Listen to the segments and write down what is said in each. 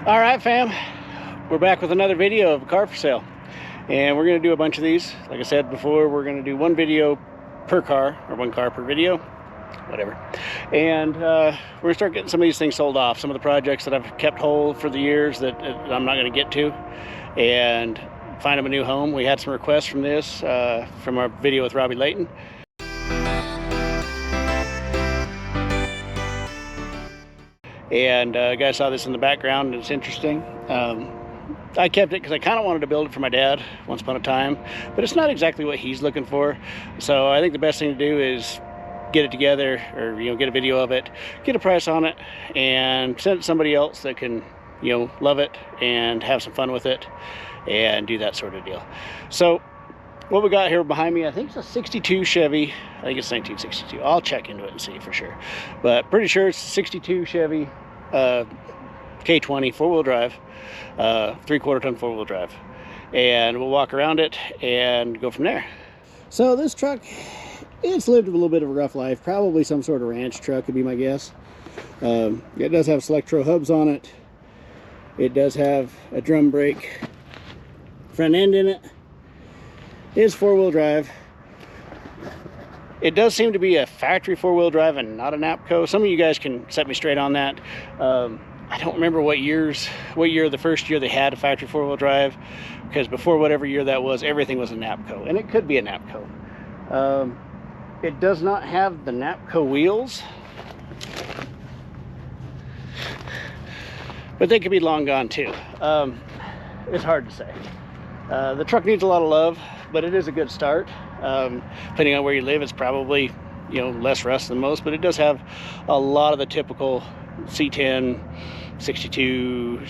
All right, fam, we're back with another video of a car for sale, and we're going to do a bunch of these. Like I said before, we're going to do one video per car, or one car per video, whatever. And we're going to start getting some of these things sold off, some of the projects that I've kept whole for the years that I'm not going to get to, and find them a new home. We had some requests from this from our video with Robbie Layton. And you guys saw this in the background, and it's interesting. I kept it because I kind of wanted to build it for my dad once upon a time, but it's not exactly what he's looking for. So I think the best thing to do is get it together, or get a video of it, get a price on it, and send it to somebody else that can love it and have some fun with it and do that sort of deal. So what we got here behind me, I think it's a 62 Chevy. I think it's 1962. I'll check into it and see for sure, but pretty sure it's a 62 Chevy K20 four-wheel drive, 3/4 ton four-wheel drive, and we'll walk around it and go from there. So this truck, it's lived a little bit of a rough life. Probably some sort of ranch truck would be my guess. It does have Selectro hubs on it. It does have a drum brake front end in it. It is four-wheel drive. It does seem to be a factory four-wheel drive and not a 𝐼𝐸𝐾. Some of you guys can set me straight on that. I don't remember what year the first year they had a factory four-wheel drive, because before whatever year that was, everything was a 𝐼𝐸𝐾, and it could be a 𝐼𝐸𝐾. It does not have the 𝐼𝐸𝐾 wheels, but they could be long gone too. It's hard to say. The truck needs a lot of love, but it is a good start. Depending on where you live, it's probably less rust than most, but it does have a lot of the typical C10 62 to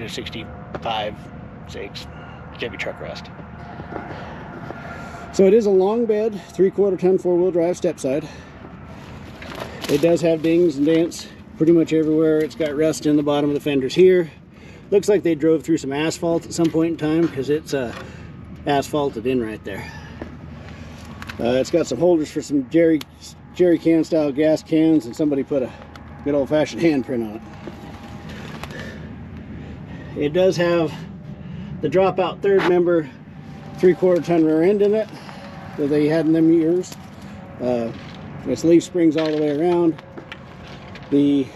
65 6 Chevy truck rust. So it is a long bed 3/4 ton four-wheel drive step side. It does have dings and dents pretty much everywhere. It's got rust in the bottom of the fenders here. Looks like they drove through some asphalt at some point in time, because it's asphalted in right there. It's got some holders for some jerry can style gas cans, and somebody put a good old-fashioned handprint on it. It does have the dropout third member 3/4 ton rear end in it that they had in them years. It's leaf springs all the way around. The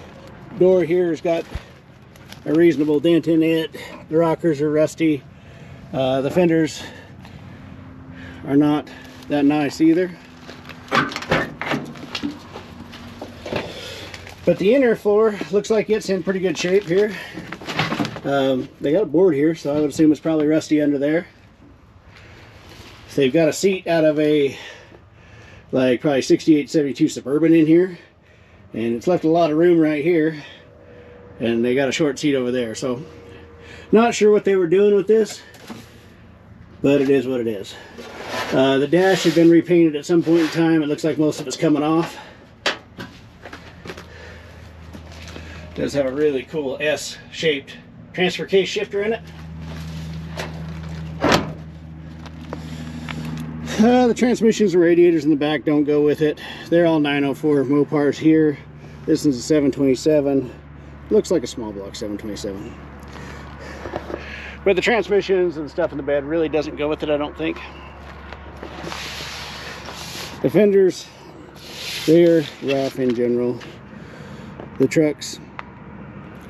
door here has got a reasonable dent in it. The rockers are rusty. The fenders are not that nice either. But the inner floor looks like it's in pretty good shape here. They got a board here, so I would assume it's probably rusty under there. So they've got a seat out of a probably 68, 72 Suburban in here, and it's left a lot of room right here, and they got a short seat over there. So not sure what they were doing with this, but it is what it is. The dash had been repainted at some point in time. It looks like most of it's coming off. It does have a really cool S-shaped transfer case shifter in it. The transmissions and radiators in the back don't go with it. They're all 904 Mopars here. This is a 727. Looks like a small block 727. But the transmissions and stuff in the bed really doesn't go with it, I don't think. The fenders, they're rough in general. The trucks,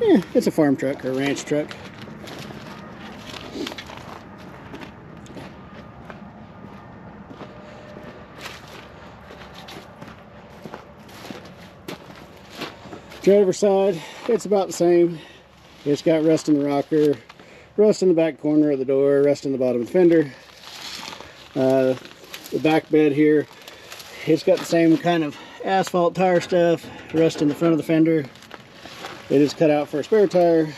it's a farm truck or a ranch truck. Driver's side, it's about the same. It's got rust in the rocker, rust in the back corner of the door, rust in the bottom of the fender. The back bed here, it's got the same kind of asphalt tire stuff, rust in the front of the fender. It is cut out for a spare tire.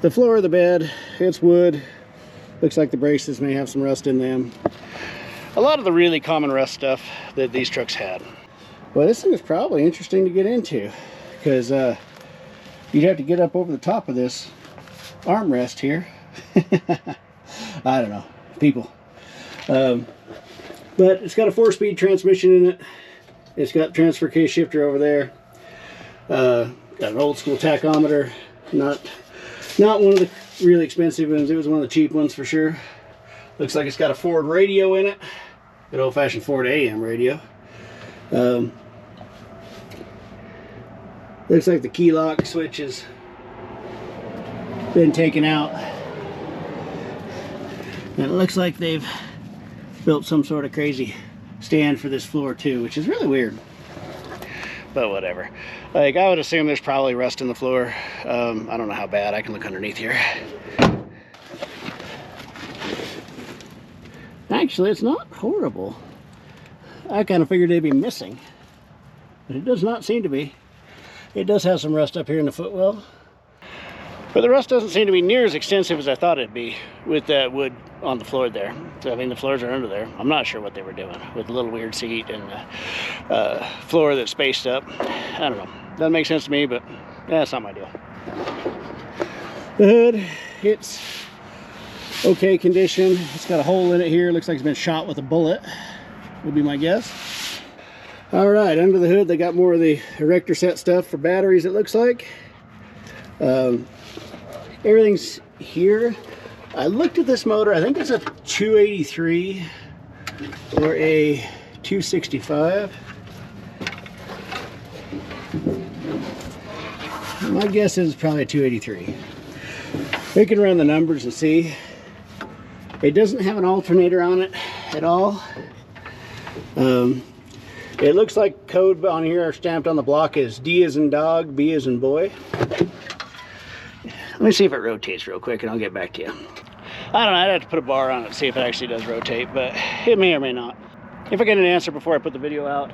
The floor of the bed, it's wood. Looks like the braces may have some rust in them. A lot of the really common rust stuff that these trucks had. Well, this thing is probably interesting to get into, because you'd have to get up over the top of this armrest here. I don't know, people. But it's got a 4-speed transmission in it. It's got transfer case shifter over there. Got an old school tachometer. Not one of the really expensive ones. It was one of the cheap ones for sure. Looks like it's got a Ford radio in it. Good old-fashioned Ford AM radio. Looks like the key lock switch has been taken out. And it looks like they've built some sort of crazy stand for this floor too, which is really weird. But whatever. Like, I would assume there's probably rust in the floor. I don't know how bad. I can look underneath here. Actually, it's not horrible. I kind of figured they'd be missing, but it does not seem to be. It does have some rust up here in the footwell, but the rust doesn't seem to be near as extensive as I thought it'd be with that wood on the floor there. So, I mean, the floors are under there. I'm not sure what they were doing with the little weird seat and the floor that's spaced up. I don't know. Doesn't make sense to me, but yeah, it's not my deal. The hood, it's okay condition. It's got a hole in it here. Looks like it's been shot with a bullet, would be my guess. All right, under the hood, they got more of the erector set stuff for batteries, it looks like. Everything's here. I looked at this motor. I think it's a 283 or a 265. My guess is probably a 283. We can run the numbers and see. It doesn't have an alternator on it at all. It looks like code on here stamped on the block is D as in dog, B as in boy. Let me see if it rotates real quick and I'll get back to you. I don't know, I'd have to put a bar on it to see if it actually does rotate, but it may or may not. If I get an answer before I put the video out,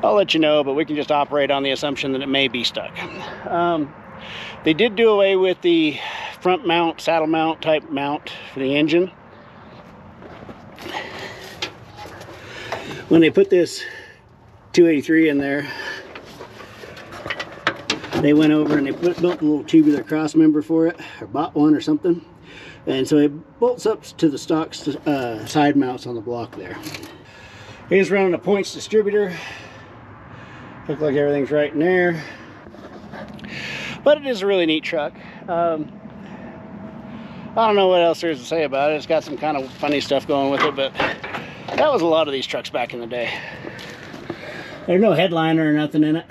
I'll let you know, but we can just operate on the assumption that it may be stuck. They did do away with the front mount, saddle mount type mount for the engine. When they put this 283 in there, they went over and they built a little tubular cross member for it, or bought one or something, and so it bolts up to the stock side mounts on the block there. He's running a points distributor. Looks like everything's right in there, but it is a really neat truck. I don't know what else there is to say about it. It's got some kind of funny stuff going with it, but that was a lot of these trucks back in the day. There's no headliner or nothing in it.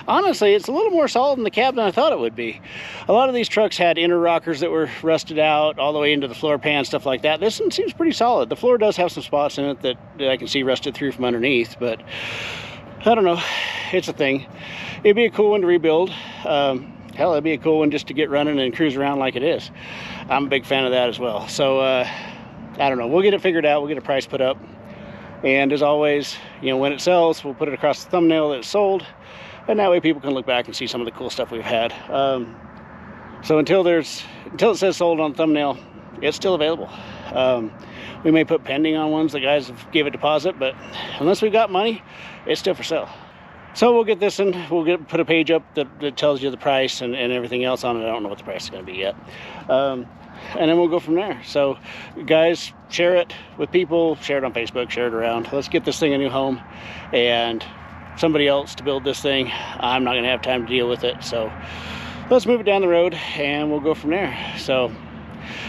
Honestly, it's a little more solid in the cab than I thought it would be. A lot of these trucks had inner rockers that were rusted out all the way into the floor pan, stuff like that. This one seems pretty solid. The floor does have some spots in it that I can see rusted through from underneath, but I don't know. It's a thing. It'd be a cool one to rebuild. Hell, it'd be a cool one just to get running and cruise around like it is. I'm a big fan of that as well. So, I don't know. We'll get it figured out. We'll get a price put up. And as always, you know, when it sells, we'll put it across the thumbnail that it's sold. And that way people can look back and see some of the cool stuff we've had. So until it says sold on the thumbnail, it's still available. We may put pending on ones the guys have gave a deposit, but unless we've got money, it's still for sale. So we'll get this in, put a page up that tells you the price and everything else on it. I don't know what the price is going to be yet. And then we'll go from there. So guys, share it with people, share it on Facebook, share it around. Let's get this thing a new home and somebody else to build this thing. I'm not going to have time to deal with it. So let's move it down the road and we'll go from there. So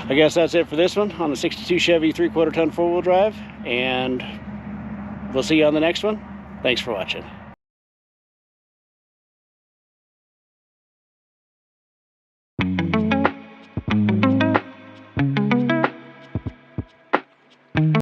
I guess that's it for this one on the 62 Chevy 3/4 ton 4-wheel drive. And we'll see you on the next one. Thanks for watching.